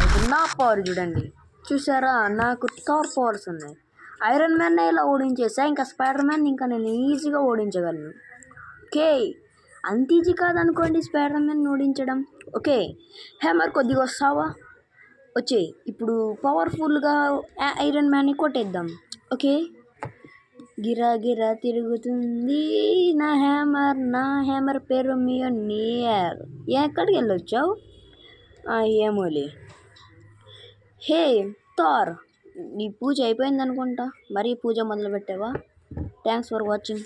ఇప్పుడు నా పవర్ చూడండి, చూసారా? నాకు థార్ పవర్స్ ఉన్నాయి. ఐరన్ మ్యాన్ ఇలా ఓడించేసా, ఇంకా స్పైడర్ మ్యాన్ ఇంకా నేను ఈజీగా ఓడించగలను. ఓకే, అంత ఈజీ కాదనుకోండి స్పైడర్ మ్యాన్ ఓడించడం. ఓకే, హ్యామర్ కొద్దిగా వస్తావా? వచ్చే ఇప్పుడు పవర్ఫుల్గా ఐరన్ మ్యాన్ని కొట్టేద్దాం. ఓకే, గిరా గిరా తిరుగుతుంది నా హ్యామర్ పేరు మియోనియర్. ఎక్కడికి వెళ్ళొచ్చావు? ఏమోలే. హే థార్, నీ పూజ అయిపోయింది అనుకుంటా. మరీ పూజ మొదలు పెట్టావా? Thanks for watching.